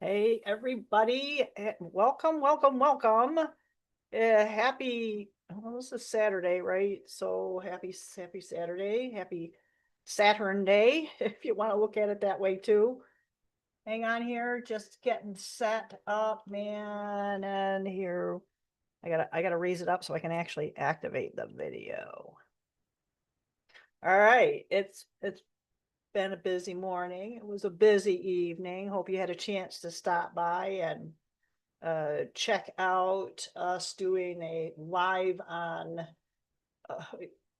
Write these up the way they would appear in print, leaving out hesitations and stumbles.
Hey, everybody. Welcome, welcome, welcome. Happy, well, this is Saturday, right? So happy Saturday. Happy Saturn Day, if you want to look at it that way too. Hang on here, just getting set up, man. And here, I gotta raise it up so I can actually activate the video. All right, it's been a busy morning. It was a busy evening. Hope you had a chance to stop by and check out us doing a live on uh,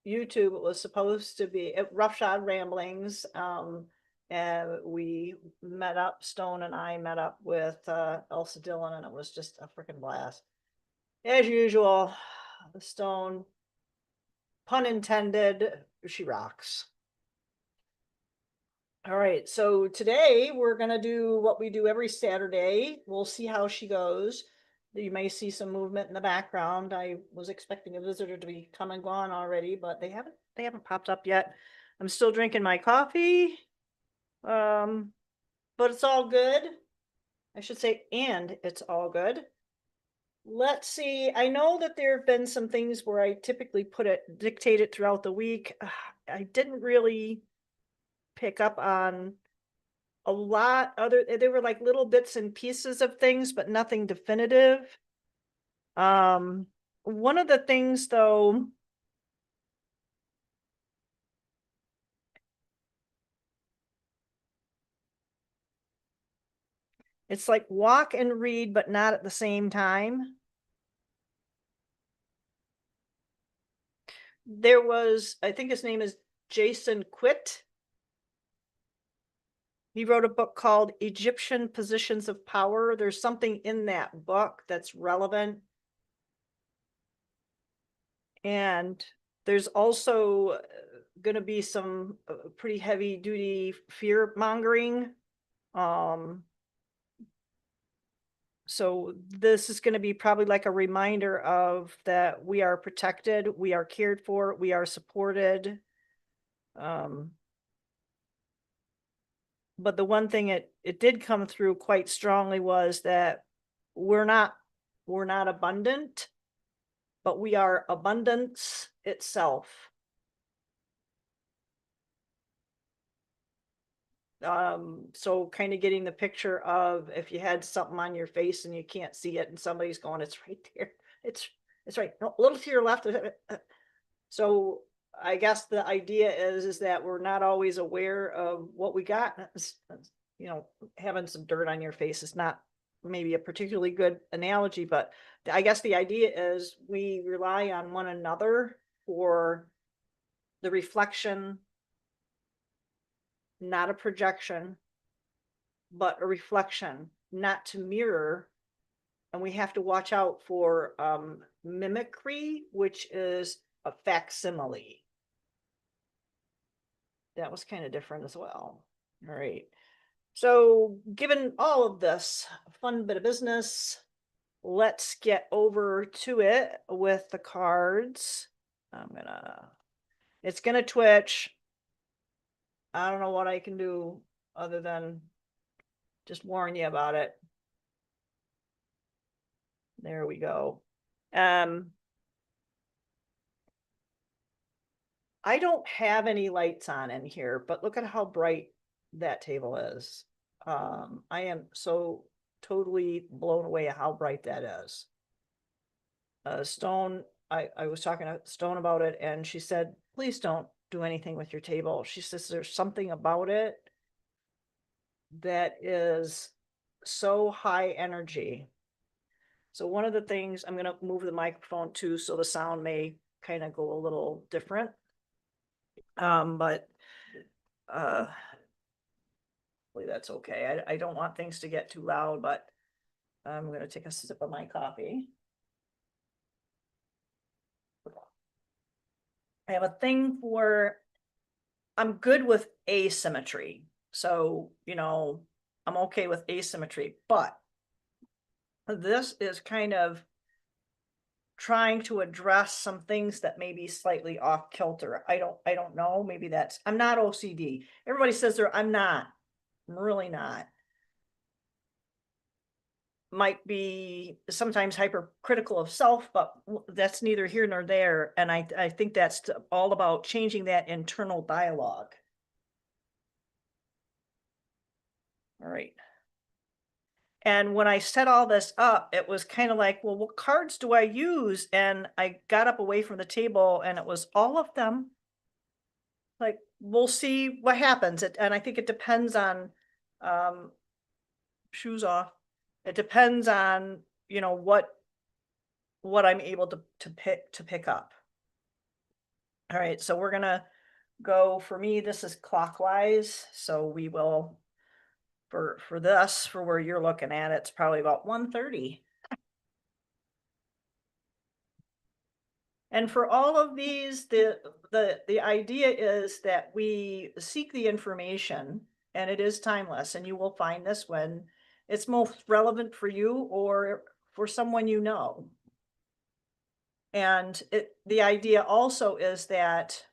YouTube. It was supposed to be at Roughshod Ramblings. And we met up, Stone and I met up with Elsa Dillon, and it was just a freaking blast. As usual, Stone, pun intended, she rocks. All right, so today we're gonna do what we do every Saturday. We'll see how she goes. You may see some movement in the background. I was expecting a visitor to be come and gone already, but they haven't popped up yet. I'm still drinking my coffee. But it's all good. I should say, and it's all good. Let's see. I know that there have been some things where I typically dictate it throughout the week. I didn't really pick up on a lot other they were like little bits and pieces of things, but nothing definitive. One of the things though, it's like walk and read, but not at the same time. There was, I think his name is Jason Quitt. He wrote a book called Egyptian Positions of Power. There's something in that book that's relevant. And there's also going to be some pretty heavy duty fear mongering. So this is going to be probably like a reminder of that we are protected, we are cared for, we are supported. But the one thing it did come through quite strongly was that we're not abundant, but we are abundance itself. So kind of getting the picture of if you had something on your face and you can't see it and somebody's going, it's right there, it's right, no, a little to your left. So I guess the idea is that we're not always aware of what we got. You know, having some dirt on your face is not maybe a particularly good analogy, but I guess the idea is we rely on one another for the reflection, not a projection, but a reflection, not to mirror. And we have to watch out for mimicry, which is a facsimile. That was kind of different as well. All right. So given all of this fun bit of business, let's get over to it with the cards. It's gonna twitch. I don't know what I can do other than just warn you about it. There we go. I don't have any lights on in here, but look at how bright that table is. I am so totally blown away at how bright that is. Stone, I was talking to Stone about it, and she said, please don't do anything with your table. She says there's something about it that is so high energy. So one of the things, I'm going to move the microphone too, so the sound may kind of go a little different. But hopefully that's okay. I don't want things to get too loud, but I'm going to take a sip of my coffee. I have a thing for, I'm good with asymmetry. So, you know, I'm okay with asymmetry, but this is kind of trying to address some things that may be slightly off kilter. I don't know. Maybe that's, I'm not OCD. Everybody says I'm not. I'm really not. might be sometimes hypercritical of self, but that's neither here nor there. And I think that's all about changing that internal dialogue. All right. And when I set all this up, it was kind of like, well, what cards do I use? And I got up away from the table and it was all of them. Like, we'll see what happens. And I think it depends on, um, shoes off. It depends on, what I'm able to pick up. All right, so we're gonna go, for me, this is clockwise. So we will, for where you're looking at, it's probably about 1:30. And for all of these, the idea is that we seek the information, and it is timeless, and you will find this when it's most relevant for you or for someone you know. And the idea also is that,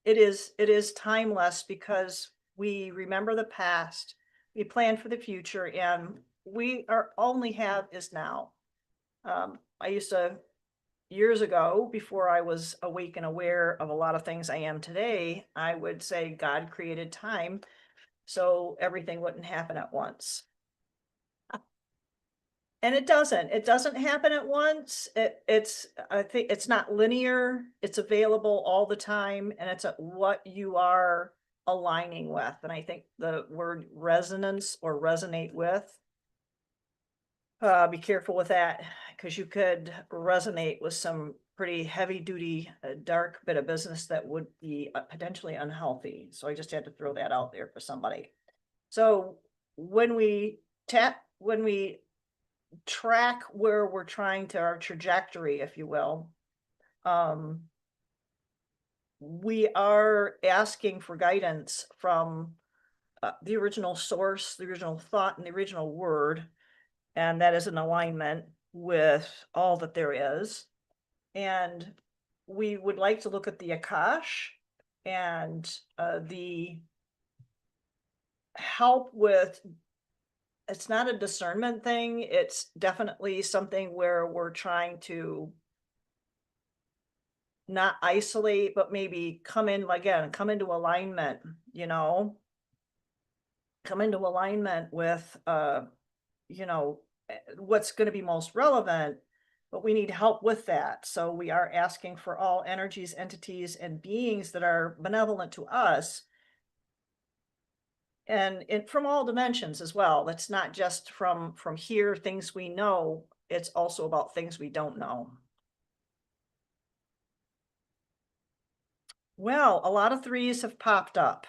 it is timeless because we remember the past, we plan for the future, and we are only have is now. I used to, years ago, before I was awake and aware of a lot of things I am today, I would say God created time so everything wouldn't happen at once. And it doesn't happen at once. I think it's not linear. It's available all the time, and it's what you are aligning with. And I think the word resonance or resonate with, be careful with that, because you could resonate with some pretty heavy duty, dark bit of business that would be potentially unhealthy. So I just had to throw that out there for somebody. So when we track where we're trying to, our trajectory, if you will, we are asking for guidance from the original source, the original thought, and the original word, and that is in alignment with all that there is. And we would like to look at the Akash and the help with, it's not a discernment thing. It's definitely something where we're trying to not isolate, but maybe come into alignment, come into alignment with, what's going to be most relevant, but we need help with that. So we are asking for all energies, entities, and beings that are benevolent to us, and from all dimensions as well. It's not just from here, things we know. It's also about things we don't know. Well, a lot of threes have popped up.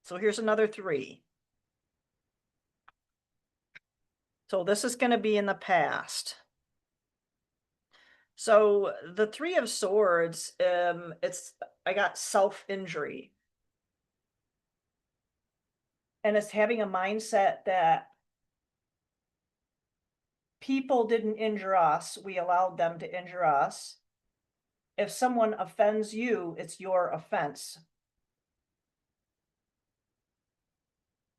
So here's another 3. So this is going to be in the past. So the 3 of Swords, I got self-injury. And it's having a mindset that people didn't injure us, we allowed them to injure us. If someone offends you, it's your offense.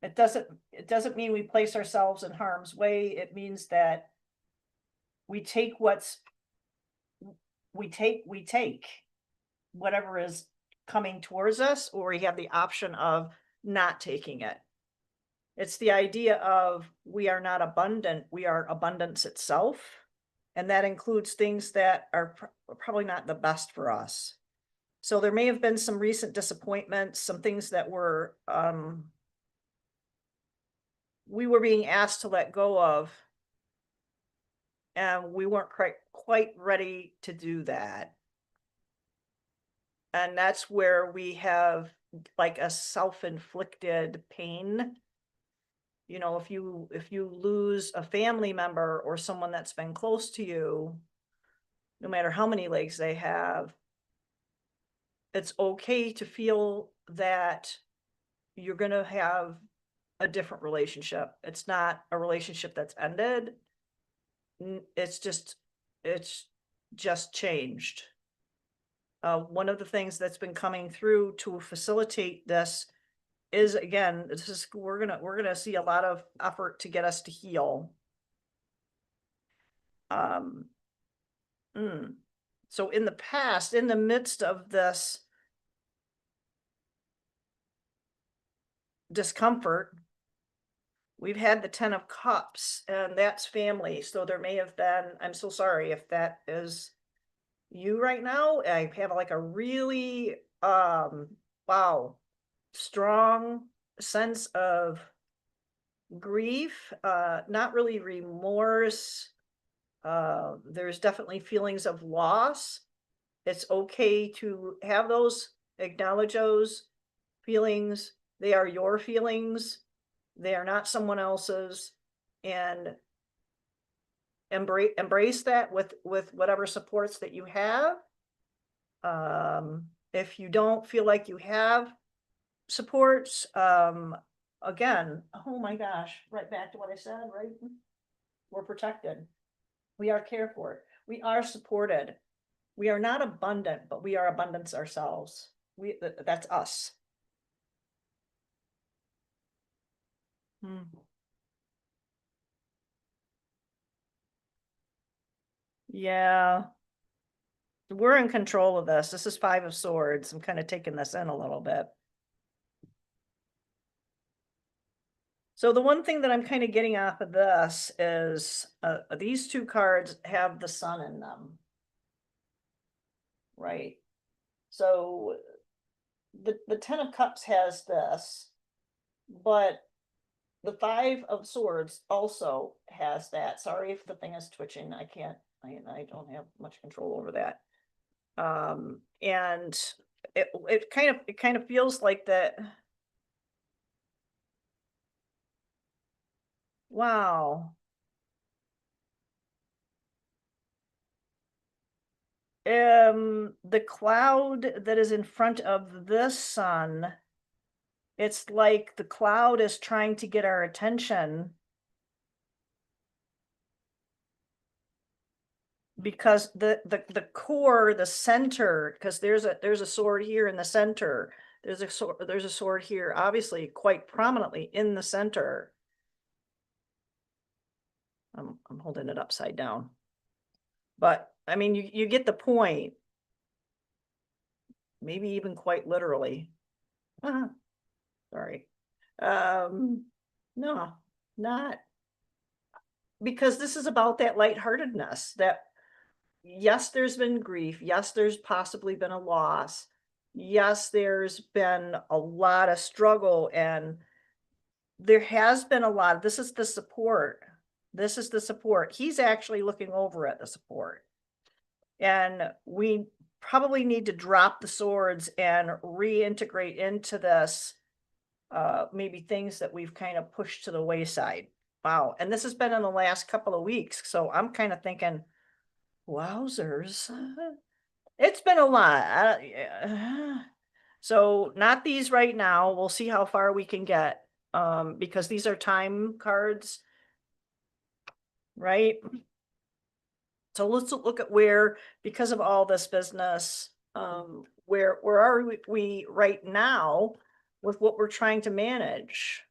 It doesn't mean we place ourselves in harm's way. It means that we take whatever is coming towards us, or we have the option of not taking it. It's the idea of we are not abundant, we are abundance itself. And that includes things that are probably not the best for us. So there may have been some recent disappointments, some things that were, we were being asked to let go of, and we weren't quite ready to do that. And that's where we have like a self-inflicted pain. If you lose a family member or someone that's been close to you, no matter how many legs they have, it's okay to feel that you're going to have a different relationship. It's not a relationship that's ended. It's just changed. One of the things that's been coming through to facilitate this is, again, we're gonna see a lot of effort to get us to heal. So in the past, in the midst of this discomfort, we've had the 10 of Cups, and that's family. So there may have been, I'm so sorry if that is you right now. I have like a really, wow, strong sense of grief, not really remorse. There's definitely feelings of loss. It's okay to have those, acknowledge those feelings. They are your feelings. They are not someone else's. And embrace that with whatever supports that you have. If you don't feel like you have supports, again, oh my gosh, right back to what I said, right? We're protected. We are cared for. We are supported. We are not abundant, but we are abundance ourselves. That's us. Yeah. We're in control of this. This is 5 of Swords. I'm kind of taking this in a little bit. So the one thing that I'm kind of getting off of this is these 2 cards have the sun in them. Right. So the 10 of Cups has this, but the 5 of Swords also has that. Sorry if the thing is twitching. I don't have much control over that. And it kind of feels like that. Wow. The cloud that is in front of this sun, it's like the cloud is trying to get our attention because the core, the center, because there's a sword here in the center. There's a sword here, obviously quite prominently in the center. I'm holding it upside down. But I mean, you get the point. Maybe even quite literally. Sorry. No, not because this is about that lightheartedness that yes, there's been grief. Yes, there's possibly been a loss. Yes, there's been a lot of struggle, and there has been a lot. This is the support. This is the support. He's actually looking over at the support. And we probably need to drop the swords and reintegrate into this, maybe things that we've kind of pushed to the wayside. Wow. And this has been in the last couple of weeks. So I'm kind of thinking, wowzers. It's been a lot. So not these right now. We'll see how far we can get, because these are time cards, right? So let's look at where, because of all this business, where are we right now with what we're trying to manage?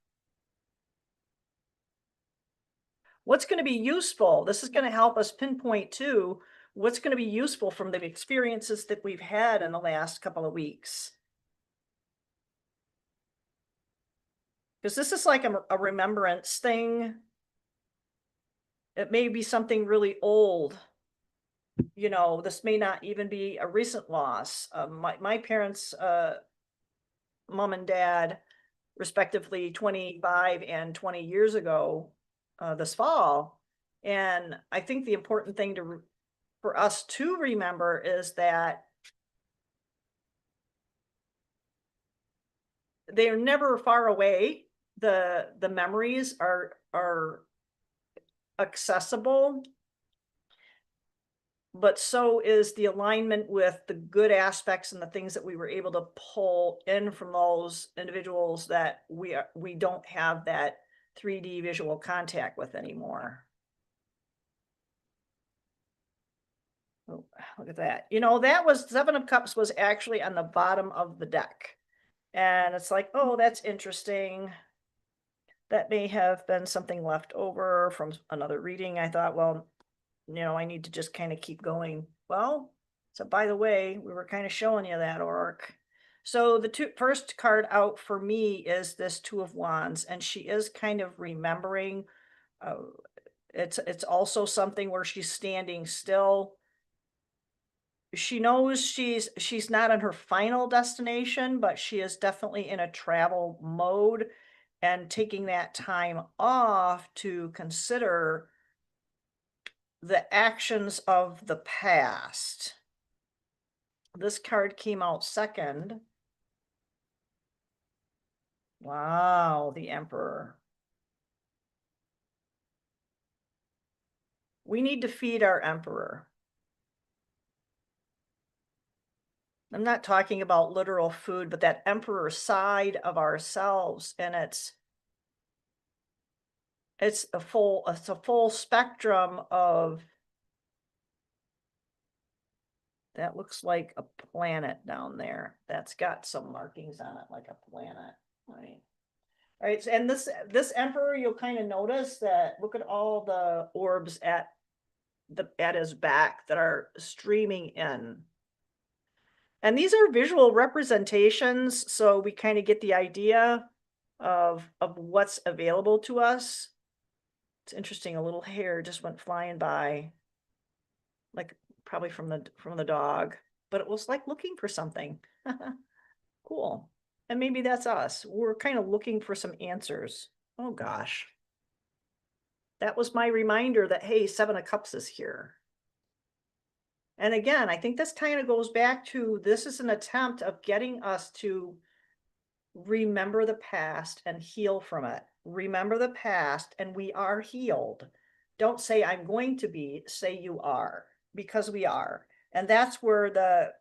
What's going to be useful? This is going to help us pinpoint too, what's going to be useful from the experiences that we've had in the last couple of weeks. Because this is like a remembrance thing. It may be something really old. You know, this may not even be a recent loss. My parents, mom and dad, respectively 25 and 20 years ago, this fall. And I think the important thing for us to remember is that they are never far away. The memories are accessible, but so is the alignment with the good aspects and the things that we were able to pull in from those individuals that we don't have that 3D visual contact with anymore. Oh, look at that. You know, that was 7 of Cups was actually on the bottom of the deck. And it's like, oh, that's interesting. That may have been something left over from another reading. I thought, well, I need to just kind of keep going. Well, so by the way, we were kind of showing you that, Auric. So the first card out for me is this Two of Wands, and she is kind of remembering. Uh, it's also something where she's standing still. She knows she's not in her final destination, but she is definitely in a travel mode and taking that time off to consider the actions of the past. This card came out second. Wow, the Emperor. We need to feed our Emperor. I'm not talking about literal food, but that Emperor side of ourselves, and it's a full spectrum of. That looks like a planet down there. That's got some markings on it like a planet. Right. All right. And this Emperor, you'll kind of notice that look at all the orbs at his back that are streaming in. And these are visual representations, so we kind of get the idea of what's available to us. It's interesting, a little hair just went flying by, like probably from the dog, but it was like looking for something. Cool. And maybe that's us. We're kind of looking for some answers. Oh gosh. That was my reminder that, hey, Seven of Cups is here. And again, I think this kind of goes back to, this is an attempt of getting us to remember the past and heal from it. Remember the past and we are healed. Don't say I'm going to be, say you are, because we are. And that's where the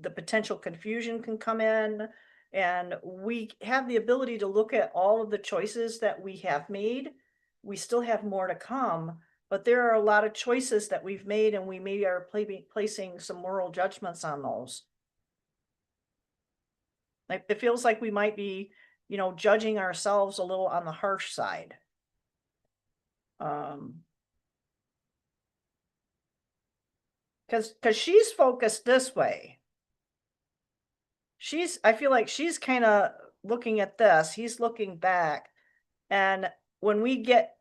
potential confusion can come in. And we have the ability to look at all of the choices that we have made. We still have more to come, but there are a lot of choices that we've made, and we maybe are placing some moral judgments on those. Like, it feels like we might be, judging ourselves a little on the harsh side. Because she's focused this way. I feel like she's kind of looking at this. He's looking back. And when we get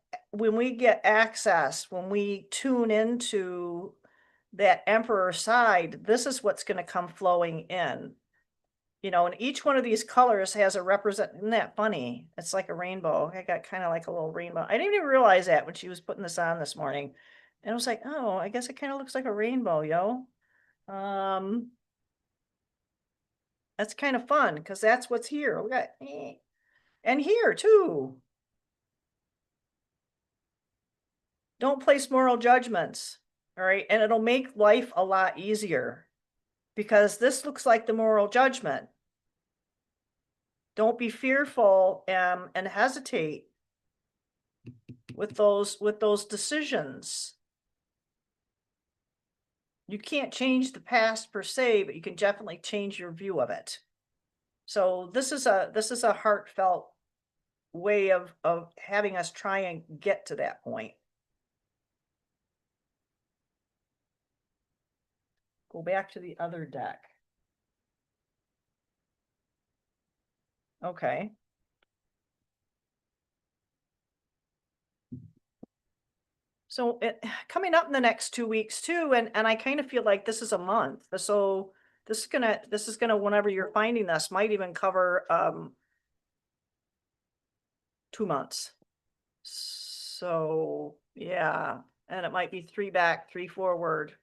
access, when we tune into that Emperor side, this is what's going to come flowing in. And each one of these colors has isn't that funny? It's like a rainbow. I got kind of like a little rainbow. I didn't even realize that when she was putting this on this morning. And I was like, oh, I guess it kind of looks like a rainbow, yo. That's kind of fun because that's what's here. We got, and here too. Don't place moral judgments. All right. And it'll make life a lot easier because this looks like the moral judgment. Don't be fearful and hesitate with those decisions. You can't change the past per se, but you can definitely change your view of it. So this is a heartfelt way of having us try and get to that point. Go back to the other deck. Okay. So coming up in the next 2 weeks too, and I kind of feel like this is a month. So this is gonna whenever you're finding this might even cover 2 months. So yeah, and it might be 3 back, 3 forward.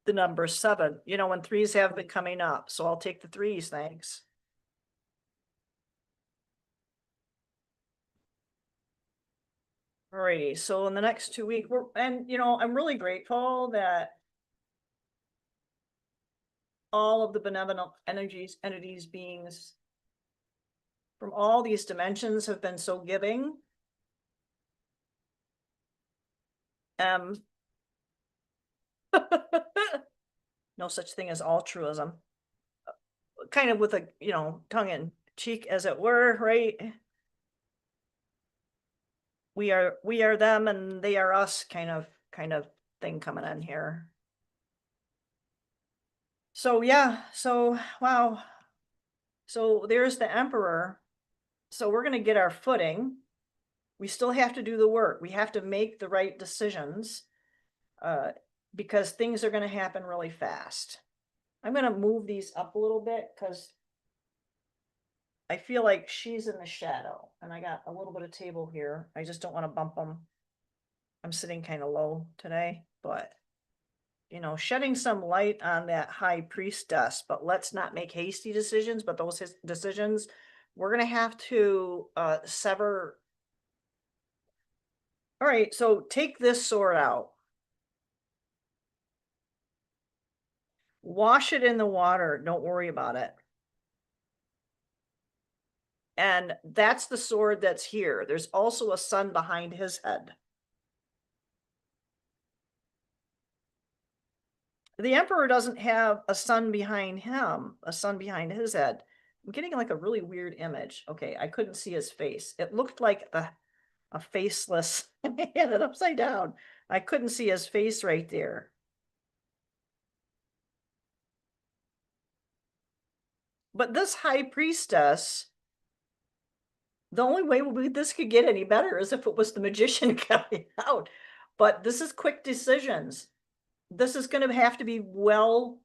The number 7, when 3s have been coming up. So I'll take the 3s, thanks. Alrighty, so in the next 2 weeks, I'm really grateful that all of the benevolent entities, beings from all these dimensions have been so giving. No such thing as altruism. kind of with a, tongue in cheek, as it were, right? We are them and they are us kind of thing coming in here. So yeah, so wow. So there's the emperor. So we're going to get our footing. We still have to do the work. We have to make the right decisions, because things are going to happen really fast. I'm going to move these up a little bit because I feel like she's in the shadow and I got a little bit of table here. I just don't want to bump them. I'm sitting kind of low today, but shedding some light on that high priestess, but let's not make hasty decisions, but those decisions, we're going to have to sever. All right, so take this sword out. Wash it in the water. Don't worry about it. And that's the sword that's here. There's also a sun behind his head. The emperor doesn't have a sun behind him, a sun behind his head. I'm getting like a really weird image. Okay, I couldn't see his face. It looked like a faceless, and I had it upside down. I couldn't see his face right there. But this high priestess, the only way this could get any better is if it was the magician coming out. But this is quick decisions. This is going to have to be well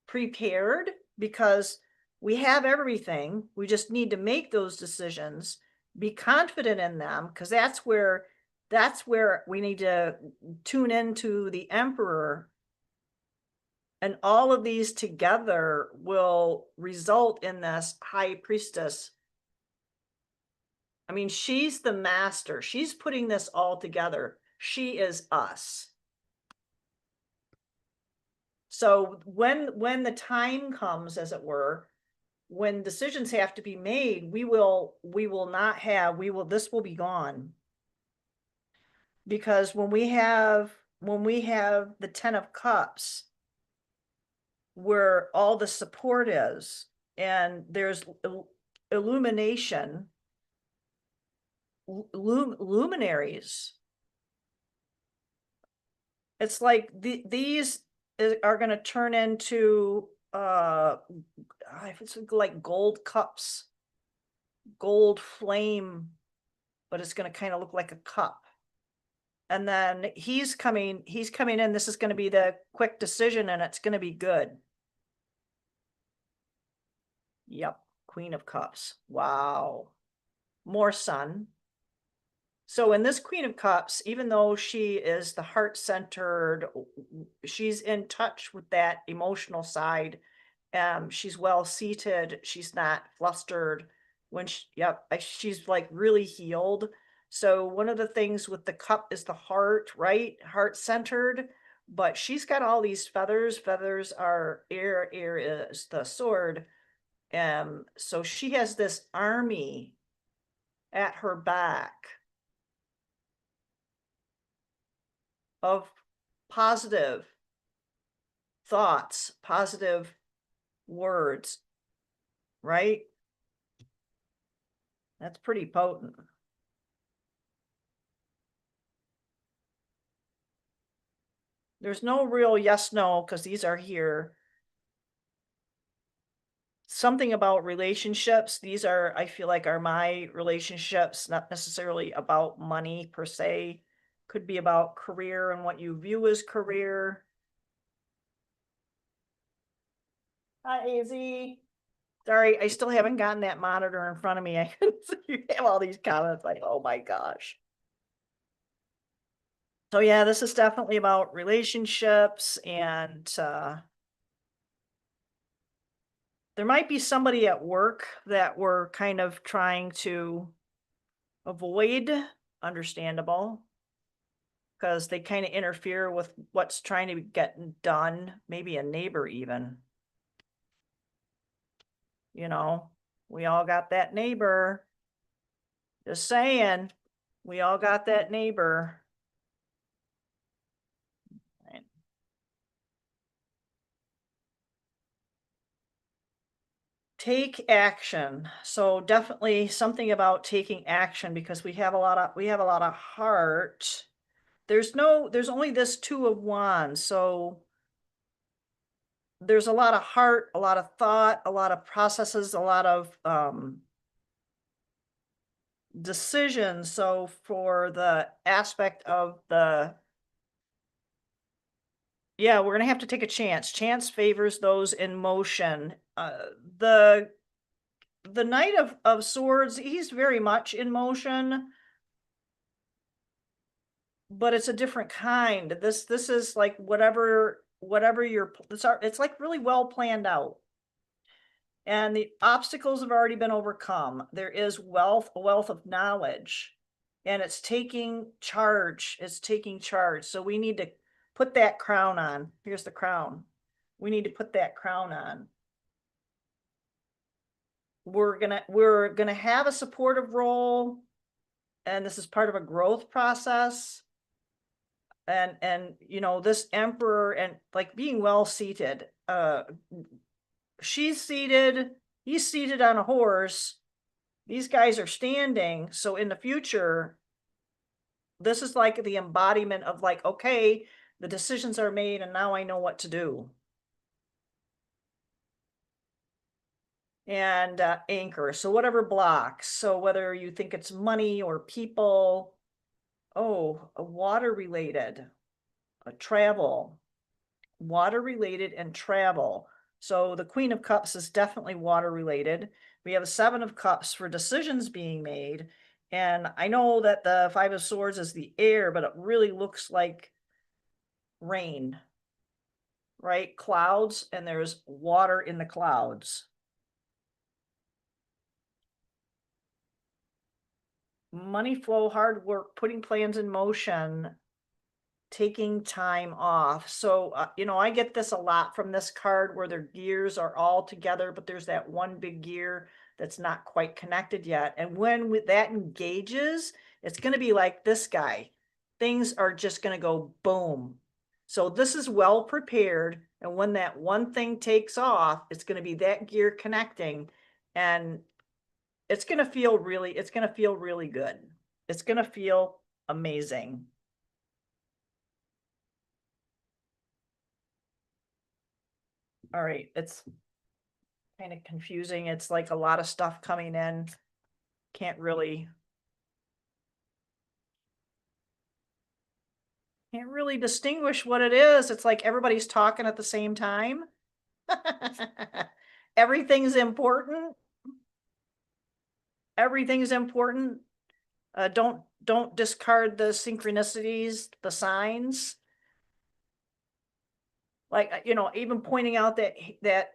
prepared because we have everything. We just need to make those decisions, be confident in them, because that's where we need to tune into the emperor. And all of these together will result in this high priestess. I mean, she's the master. She's putting this all together. She is us. So when the time comes, as it were, when decisions have to be made, this will be gone. Because when we have the 10 of Cups, where all the support is, and there's illumination, luminaries. It's like these are going to turn into it's like gold cups, gold flame, but it's going to kind of look like a cup. And then he's coming in. This is going to be the quick decision, and it's going to be good. Yep, Queen of Cups. Wow. More sun. So in this Queen of Cups, even though she is the heart-centered, she's in touch with that emotional side. She's well seated. She's not flustered. She's like really healed. So one of the things with the cup is the heart, right? Heart-centered, but she's got all these feathers. Feathers are air. Air is the sword. So she has this army at her back of positive thoughts, positive words, right? That's pretty potent. There's no real yes, no, because these are here. Something about relationships. These are, I feel like, are my relationships, not necessarily about money per se. Could be about career and what you view as career. Hi, AZ. Sorry, I still haven't gotten that monitor in front of me. You have all these comments like, oh my gosh. So yeah, this is definitely about relationships, and there might be somebody at work that we're kind of trying to avoid. Understandable, because they kind of interfere with what's trying to get done. Maybe a neighbor even. We all got that neighbor. Just saying, we all got that neighbor. Take action. So definitely something about taking action, because we have a lot of heart. There's only this Two of Wands. So there's a lot of heart, a lot of thought, a lot of processes, a lot of decisions. So for the aspect of yeah, we're gonna have to take a chance. Chance favors those in motion. The Knight of Swords, he's very much in motion, but it's a different kind. This is like whatever it's like really well planned out. And the obstacles have already been overcome. There is a wealth of knowledge, and it's taking charge. It's taking charge. So we need to put that crown on. Here's the crown. We need to put that crown on. We're gonna have a supportive role, and this is part of a growth process. And you know, this emperor, and like being well seated, she's seated, he's seated on a horse, these guys are standing. So in the future, this is like the embodiment of like, okay, the decisions are made and now I know what to do. And anchor, so whatever blocks, so whether you think it's money or people. Oh, water related, travel, water related and travel. So the Queen of Cups is definitely water related. We have a Seven of Cups for decisions being made. And I know that the Five of Swords is the air, but it really looks like rain, right? Clouds, and there's water in the clouds. Money flow, hard work, putting plans in motion, taking time off. So, you know, I get this a lot from this card where their gears are all together, but there's that one big gear that's not quite connected yet. And when that engages, it's going to be like this guy. Things are just going to go boom. So this is well prepared. And when that one thing takes off, it's going to be that gear connecting, and it's going to feel really good. It's going to feel amazing. All right, it's kind of confusing. It's like a lot of stuff coming in. Can't really distinguish what it is. It's like everybody's talking at the same time. Everything's important. Everything's important. Don't discard the synchronicities, the signs. Like, you know, even pointing out that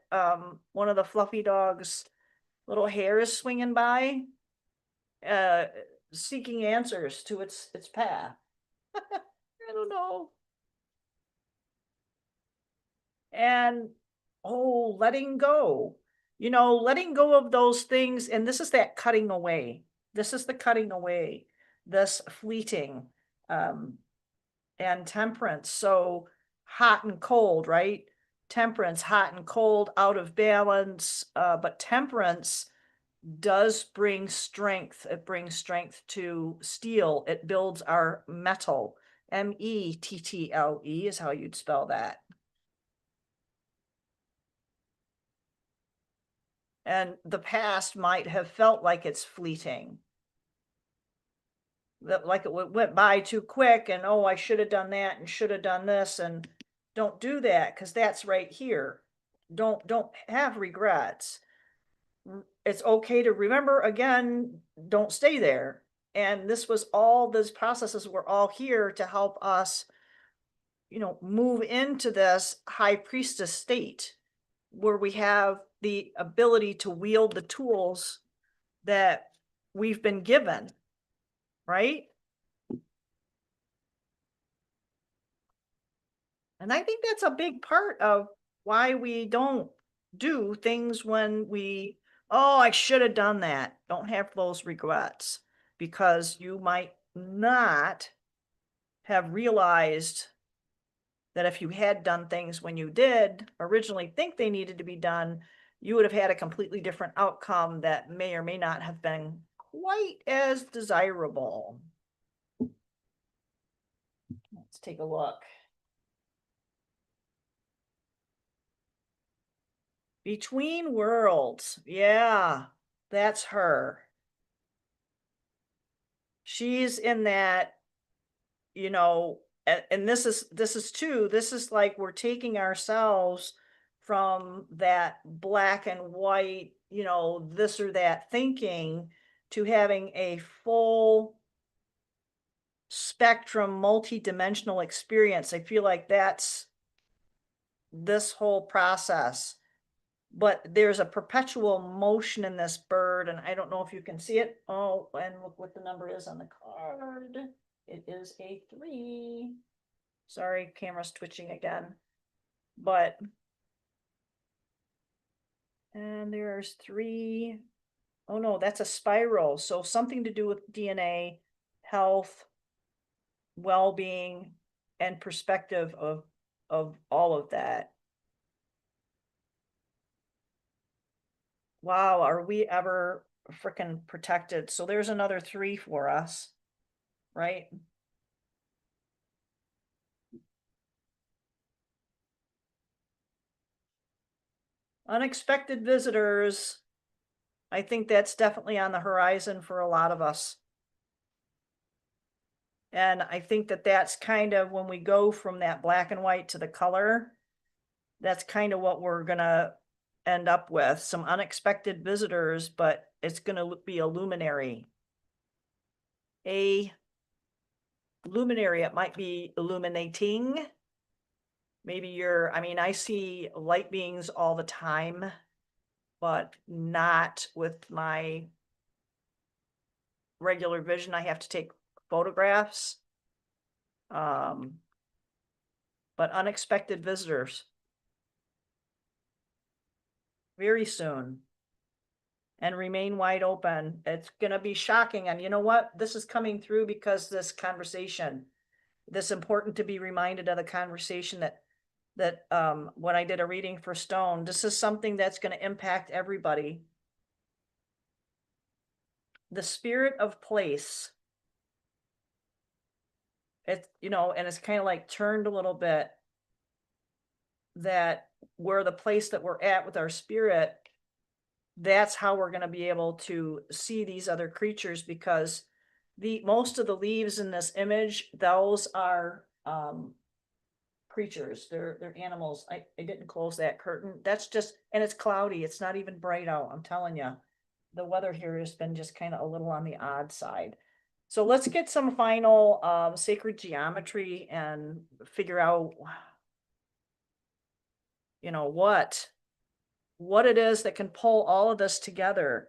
one of the fluffy dogs' little hair is swinging by, seeking answers to its path. I don't know. And oh, letting go. You know, letting go of those things, and this is that cutting away. This is the cutting away, this fleeting, and temperance. So hot and cold, right? Temperance, hot and cold, out of balance. But temperance does bring strength. It brings strength to steel. It builds our metal. mettle is how you'd spell that. And the past might have felt like it's fleeting, that like it went by too quick, and oh, I should have done that and should have done this. And don't do that, because that's right here. Don't have regrets. It's okay to remember again. Don't stay there. And these processes were all here to help us, you know, move into this high priestess state where we have the ability to wield the tools that we've been given, right? And I think that's a big part of why we don't do things when oh, I should have done that. Don't have those regrets, because you might not have realized that if you had done things when you did originally think they needed to be done, you would have had a completely different outcome that may or may not have been quite as desirable. Let's take a look. Between worlds. Yeah, that's her. She's in that, you know, and this is too, this is like we're taking ourselves from that black and white, you know, this or that thinking to having a full spectrum, multi-dimensional experience. I feel like that's this whole process. But there's a perpetual motion in this bird, and I don't know if you can see it. Oh, and look what the number is on the card. It is a 3. Sorry, camera's twitching again. But, and there's 3. Oh no, that's a spiral. So something to do with DNA, health, well-being, and perspective of all of that. Wow, are we ever freaking protected? So there's another 3 for us, right? Unexpected visitors. I think that's definitely on the horizon for a lot of us. And I think that that's kind of when we go from that black and white to the color, that's kind of what we're going to end up with. Some unexpected visitors, but it's going to be a luminary. A luminary, it might be illuminating. Maybe I mean, I see light beings all the time, but not with my regular vision. I have to take photographs. But unexpected visitors very soon, and remain wide open. It's going to be shocking. And you know what? This is coming through because this conversation, this important to be reminded of the conversation that when I did a reading for Stone, this is something that's going to impact everybody. The spirit of place. It, you know, and it's kind of like turned a little bit, that we're the place that we're at with our spirit. That's how we're going to be able to see these other creatures, because most of the leaves in this image, those are creatures. They're animals. I didn't close that curtain. That's just, and it's cloudy. It's not even bright out. I'm telling you, the weather here has been just kind of a little on the odd side. So let's get some final sacred geometry and figure out, you know, what it is that can pull all of this together.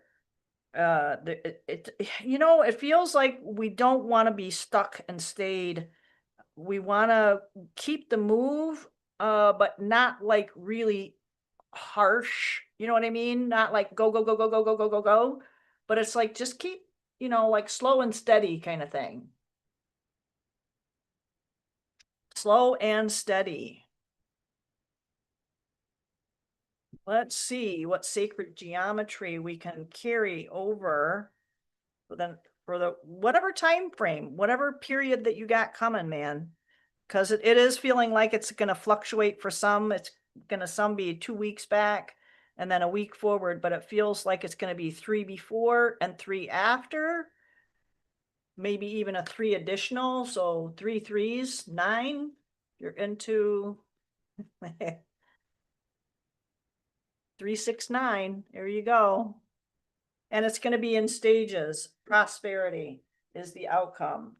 You know, it feels like we don't want to be stuck and stayed. We want to keep the move, but not like really harsh. You know what I mean? Not like go, go, go, go, go, go, go, go, go. But it's like just keep, you know, like slow and steady kind of thing. Slow and steady. Let's see what sacred geometry we can carry over for the whatever time frame, whatever period that you got coming, man. Because it is feeling like it's going to fluctuate for some. It's going to some be 2 weeks back and then a week forward, but it feels like it's going to be 3 before and 3 after. Maybe even a 3 additional. So 3 threes, 9. You're into 369. There you go. And it's going to be in stages. Prosperity is the outcome.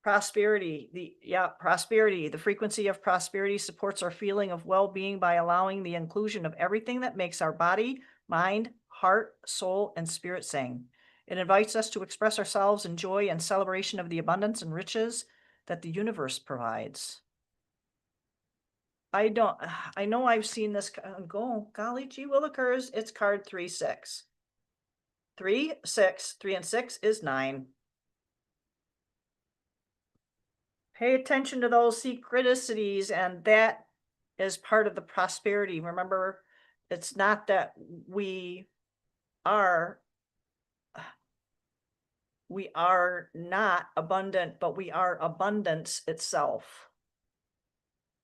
Prosperity, prosperity. The frequency of prosperity supports our feeling of well-being by allowing the inclusion of everything that makes our body, mind, heart, soul, and spirit sing. It invites us to express ourselves in joy and celebration of the abundance and riches that the universe provides. I know I've seen this go, golly gee willikers, it's card 3-6. 3-6, 3 and 6 is 9. Pay attention to those synchronicities, and that is part of the prosperity. Remember, it's not that we are not abundant, but we are abundance itself.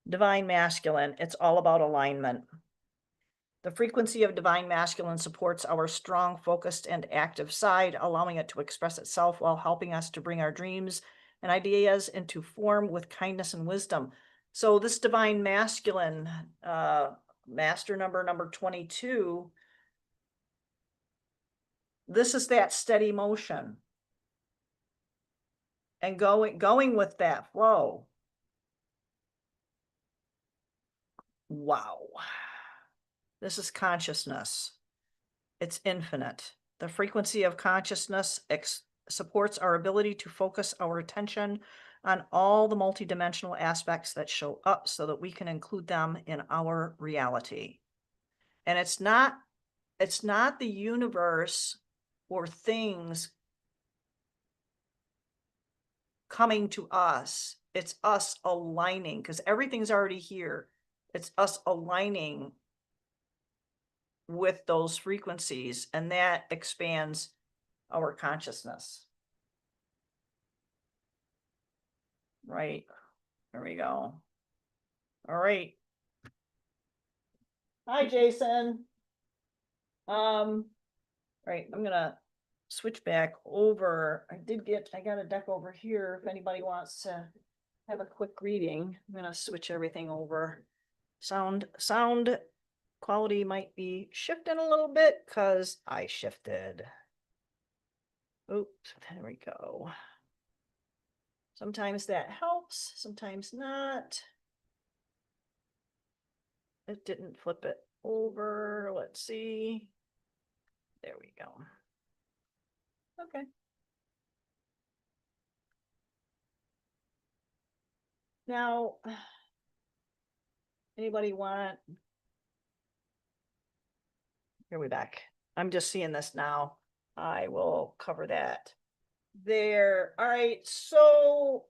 Divine masculine, it's all about alignment. The frequency of divine masculine supports our strong, focused, and active side, allowing it to express itself while helping us to bring our dreams and ideas into form with kindness and wisdom. So this divine masculine, master number 22, this is that steady motion and going with that flow. Wow. This is consciousness. It's infinite. The frequency of consciousness supports our ability to focus our attention on all the multidimensional aspects that show up so that we can include them in our reality. And it's not the universe or things coming to us. It's us aligning, because everything's already here. It's us aligning with those frequencies, and that expands our consciousness. Right. There we go. All right. Hi, Jason. Right, I'm gonna switch back over. I got a deck over here if anybody wants to have a quick reading. I'm gonna switch everything over. Sound quality might be shifting a little bit because I shifted. Oops, there we go. Sometimes that helps, sometimes not. It didn't flip it over. Let's see. There we go. Okay. Now, anybody want? Here we back. I'm just seeing this now. I will cover that there. All right. So,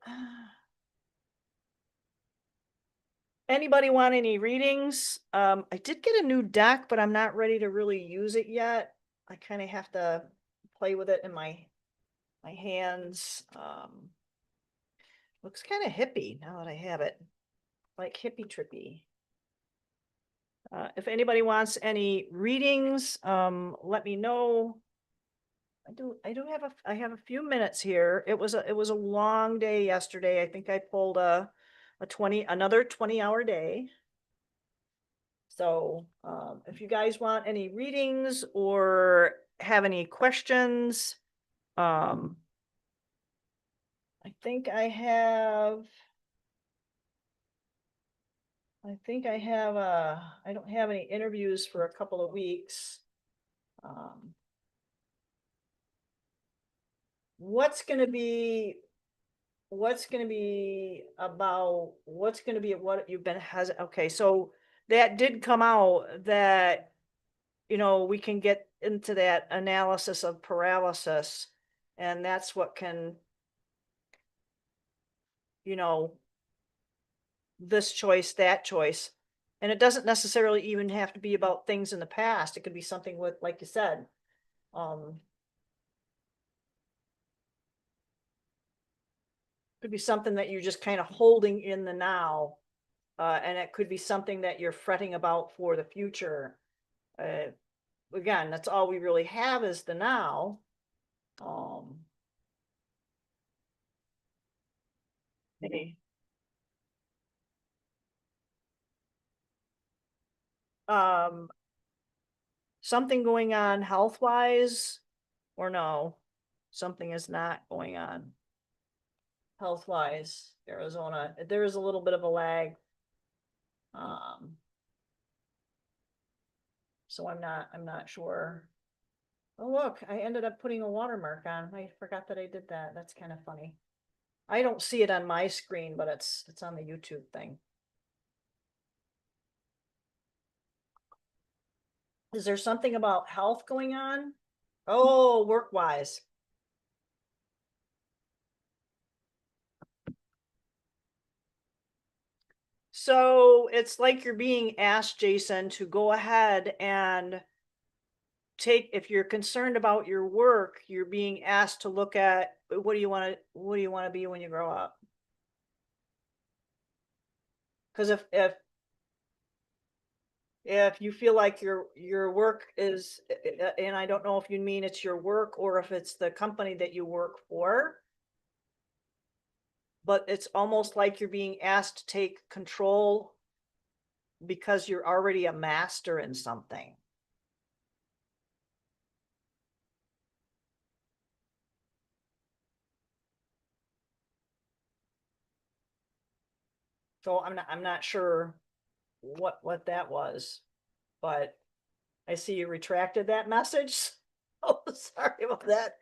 anybody want any readings? I did get a new deck, but I'm not ready to really use it yet. I kind of have to play with it in my hands. Looks kind of hippie now that I have it, like hippie trippy. If anybody wants any readings, let me know. I have a few minutes here. It was a long day yesterday. I think I pulled another 20-hour day. So if you guys want any readings or have any questions, I think I have I don't have any interviews for a couple of weeks. What's going to be what you've been okay, so that did come out that, we can get into that analysis of paralysis, and that's what can, this choice, that choice. And it doesn't necessarily even have to be about things in the past. It could be something with, like you said, could be something that you're just kind of holding in the now. And it could be something that you're fretting about for the future. Again, that's all we really have is the now. Okay. Something going on health-wise, or no? Something is not going on health-wise. Arizona, there is a little bit of a lag. So I'm not sure. Oh, look, I ended up putting a watermark on. I forgot that I did that. That's kind of funny. I don't see it on my screen, but it's on the YouTube thing. Is there something about health going on? Oh, work-wise. So it's like you're being asked, Jason, to go ahead and if you're concerned about your work, you're being asked to look at what do you want to be when you grow up? Because if you feel like your work is, and I don't know if you mean it's your work or if it's the company that you work for, but it's almost like you're being asked to take control because you're already a master in something. So I'm not sure what that was, but I see you retracted that message. Oh, sorry about that.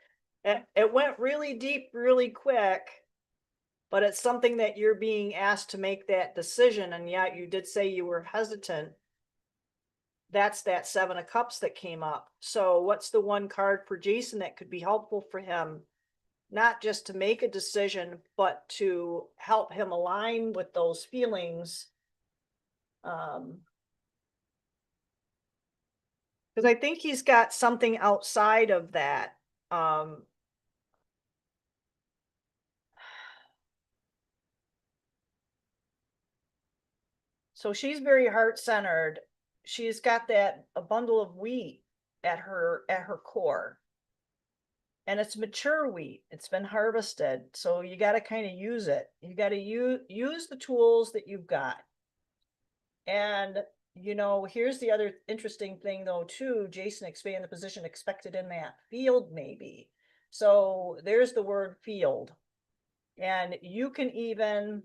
It went really deep, really quick, but it's something that you're being asked to make that decision. And yet you did say you were hesitant. That's that 7 of Cups that came up. So what's the one card for Jason that could be helpful for him? Not just to make a decision, but to help him align with those feelings. Because I think he's got something outside of that. Um, so she's very heart-centered. She's got that a bundle of wheat at her core. And it's mature wheat. It's been harvested. So you got to kind of use it. You got to use the tools that you've got. And here's the other interesting thing though, too. Jason, expand the position expected in that field, maybe. So there's the word field. And you can even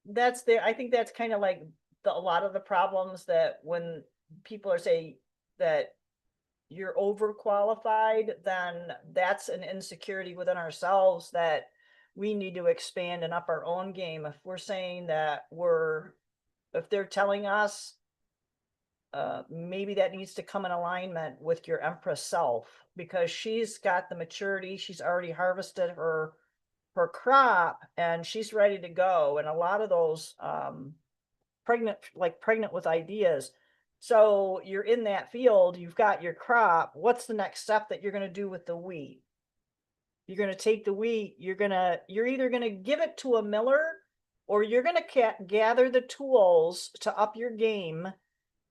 that's there. I think that's kind of like a lot of the problems that when people are saying that you're overqualified, then that's an insecurity within ourselves that we need to expand and up our own game. If we're saying that if they're telling us, maybe that needs to come in alignment with your Empress self, because she's got the maturity. She's already harvested her crop and she's ready to go. And a lot of those pregnant with ideas. So you're in that field, you've got your crop. What's the next step that you're going to do with the wheat? You're going to take the wheat, you're either going to give it to a miller, or you're going to gather the tools to up your game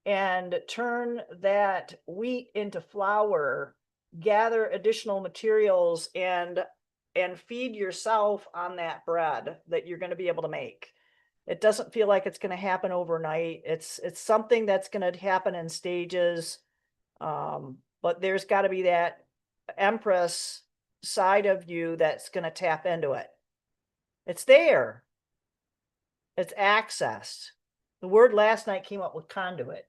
and turn that wheat into flour, gather additional materials, and feed yourself on that bread that you're going to be able to make. It doesn't feel like it's going to happen overnight. It's something that's going to happen in stages. But there's got to be that Empress side of you that's going to tap into it. It's there. It's accessed. The word last night came up with conduit.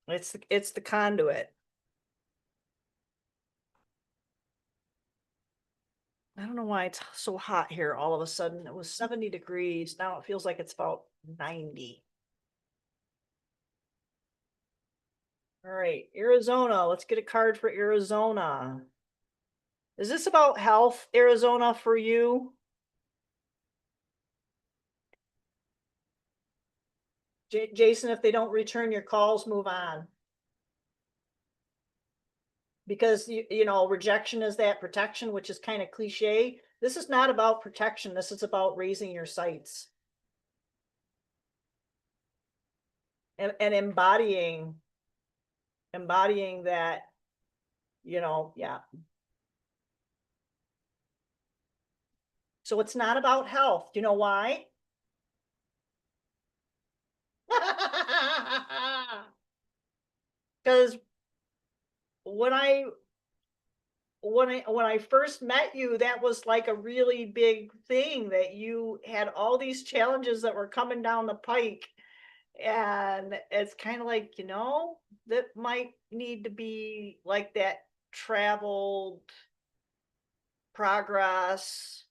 It's the conduit. I don't know why it's so hot here all of a sudden. It was 70 degrees. Now it feels like it's about 90. All right, Arizona. Let's get a card for Arizona. Is this about health, Arizona, for you? Jason, if they don't return your calls, move on. Because, rejection is that protection, which is kind of cliche. This is not about protection. This is about raising your sights and embodying that, yeah. So it's not about health. You know why? Because when I when I first met you, that was like a really big thing, that you had all these challenges that were coming down the pike. And it's kind of like, that might need to be like that traveled progress.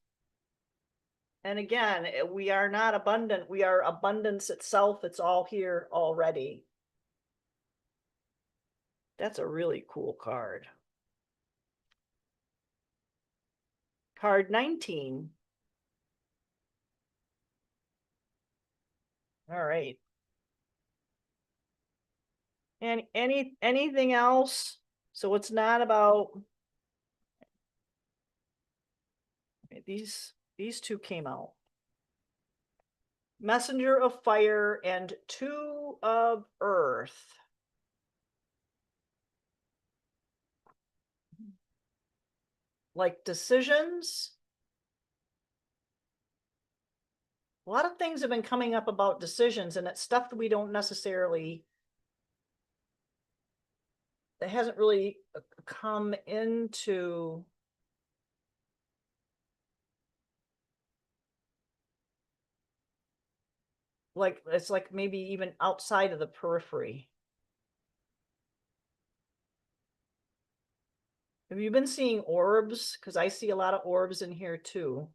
And again, we are not abundant. We are abundance itself. It's all here already. That's a really cool card. Card 19. All right. And anything else? So it's not about these two came out. Messenger of fire and 2 of earth. Like decisions. A lot of things have been coming up about decisions, and it's stuff that we don't necessarily, that hasn't really come into like, it's like maybe even outside of the periphery. Have you been seeing orbs? Because I see a lot of orbs in here too.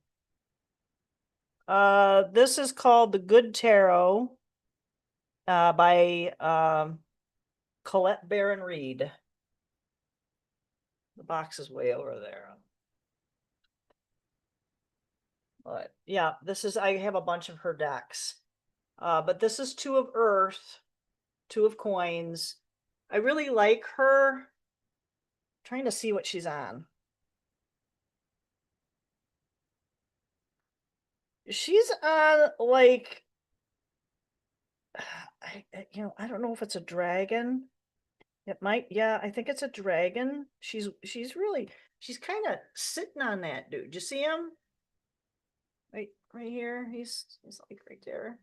This is called The Good Tarot by Colette Baron Reed. The box is way over there. But yeah, this is, I have a bunch of her decks. But this is 2 of earth, 2 of coins. I really like her. I'm trying to see what she's on. She's on like, I don't know if it's a dragon. It might, yeah, I think it's a dragon. She's kind of sitting on that dude. You see him? Right here. He's like right there.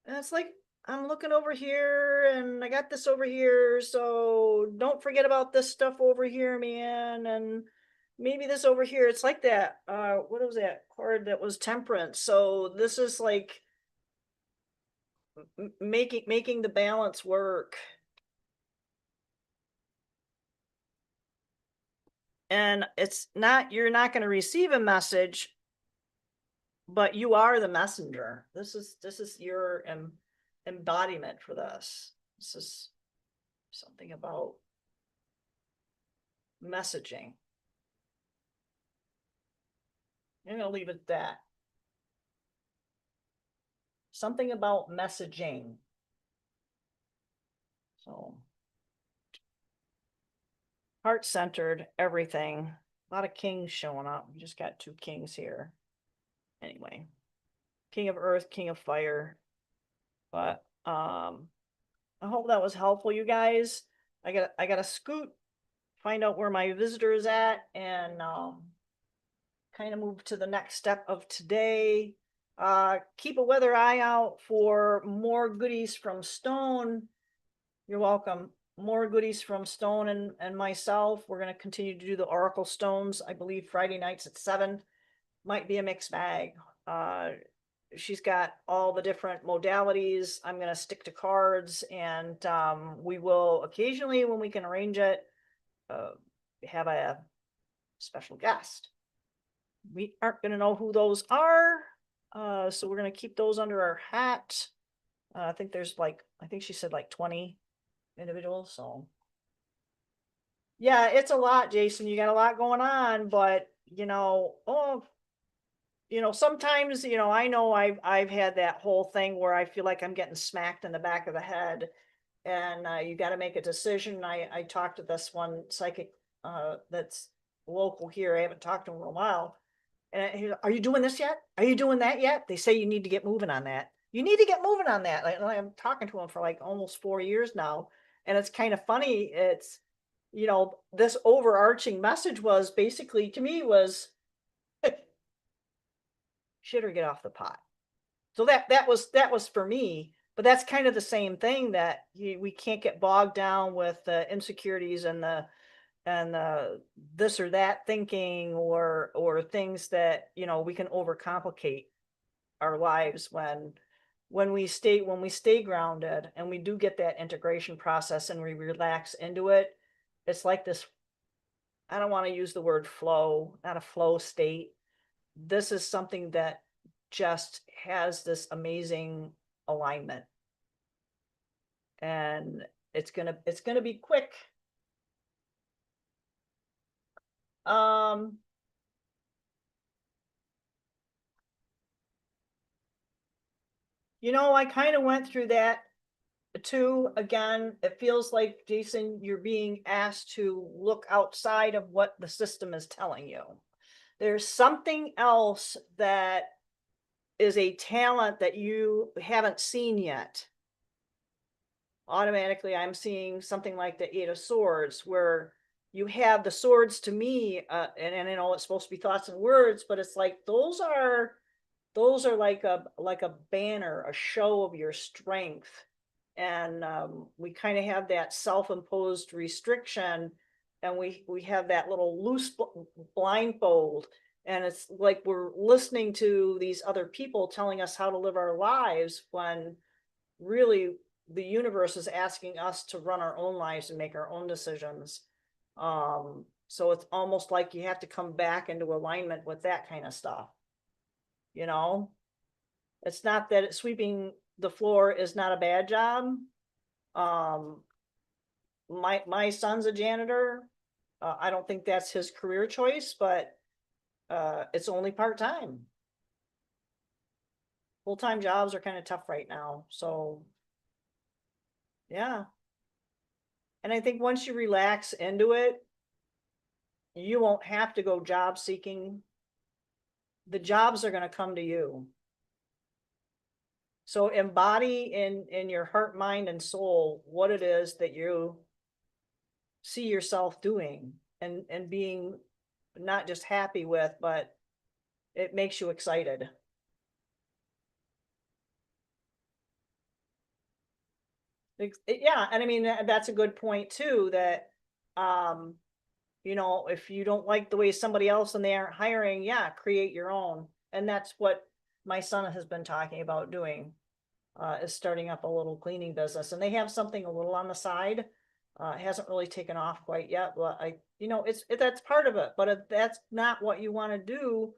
And it's like, I'm looking over here and I got this over here. So don't forget about this stuff over here, man. And maybe this over here. It's like that. What was that card that was temperance? So this is like making the balance work. And it's not, you're not going to receive a message, but you are the messenger. This is your embodiment for this. This is something about messaging. I'm gonna leave it at that. Something about messaging. So heart-centered, everything. A lot of kings showing up. We just got 2 kings here. Anyway, King of Earth, King of Fire. But I hope that was helpful, you guys. I gotta scoot, find out where my visitor is at, and kind of move to the next step of today. Keep a weather eye out for more goodies from Stone. You're welcome. More goodies from Stone and myself. We're going to continue to do the Oracle Stones, I believe Friday nights at 7. Might be a mixed bag. She's got all the different modalities. I'm going to stick to cards, and we will occasionally, when we can arrange it, have a special guest. We aren't going to know who those are, so we're going to keep those under our hat. I think there's like, I think she said like 20 individuals, so yeah, it's a lot, Jason. You got a lot going on, but sometimes, I know I've had that whole thing where I feel like I'm getting smacked in the back of the head, and you got to make a decision. I talked to this one psychic that's local here. I haven't talked to him in a while. And are you doing this yet? Are you doing that yet? They say you need to get moving on that. You need to get moving on that. I'm talking to him for like almost 4 years now. And it's kind of funny. It's, this overarching message was basically, to me, was shit or get off the pot. So that was for me. But that's kind of the same thing, that we can't get bogged down with the insecurities and the this or that thinking, or things that we can overcomplicate our lives when we stay grounded, and we do get that integration process and we relax into it. It's like this, I don't want to use the word flow, not a flow state, this is something that just has this amazing alignment. And it's gonna be quick. You know, I kind of went through that too. Again, it feels like, Jason, you're being asked to look outside of what the system is telling you. There's something else that is a talent that you haven't seen yet. Automatically, I'm seeing something like the Eight of Swords, where you have the swords to me, and you know, it's supposed to be thoughts and words, but it's like those are like a banner, a show of your strength. And we kind of have that self-imposed restriction, and we have that little loose blindfold, and it's like we're listening to these other people telling us how to live our lives, when really the universe is asking us to run our own lives and make our own decisions. So it's almost like you have to come back into alignment with that kind of stuff. You know, it's not that sweeping the floor is not a bad job. My son's a janitor. I don't think that's his career choice, but it's only part-time. Full-time jobs are kind of tough right now. So yeah. And I think once you relax into it, you won't have to go job seeking. The jobs are going to come to you. So embody in your heart, mind, and soul what it is that you see yourself doing, and being not just happy with, but it makes you excited. Yeah, and I mean, that's a good point too, that you know, if you don't like the way somebody else and they aren't hiring, yeah, create your own. And that's what my son has been talking about doing, is starting up a little cleaning business. And they have something a little on the side. It hasn't really taken off quite yet, but you know, that's part of it. But if that's not what you want to do,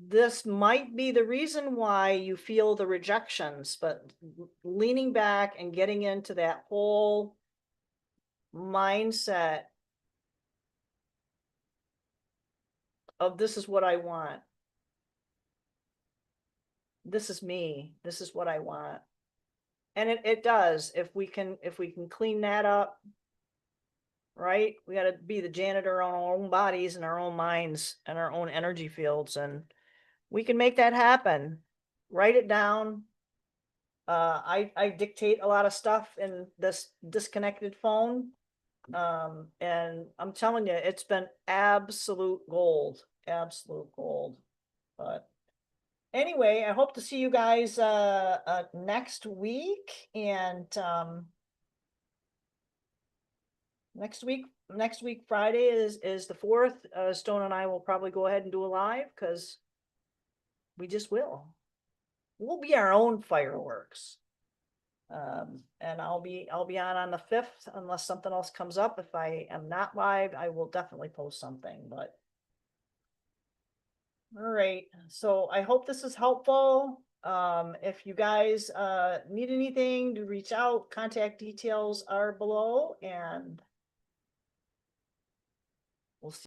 this might be the reason why you feel the rejections. But leaning back and getting into that whole mindset of, this is what I want. This is me. This is what I want. And it does. If we can clean that up, right? We got to be the janitor on our own bodies and our own minds and our own energy fields, and we can make that happen. Write it down. I dictate a lot of stuff in this disconnected phone. And I'm telling you, it's been absolute gold. But anyway, I hope to see you guys next week. And next week Friday is the 4th. Stone and I will probably go ahead and do a live, because we just will. We'll be our own fireworks. And I'll be on the 5th, unless something else comes up. If I am not live, I will definitely post something. But all right, so I hope this is helpful. If you guys need anything, to reach out. Contact details are below, and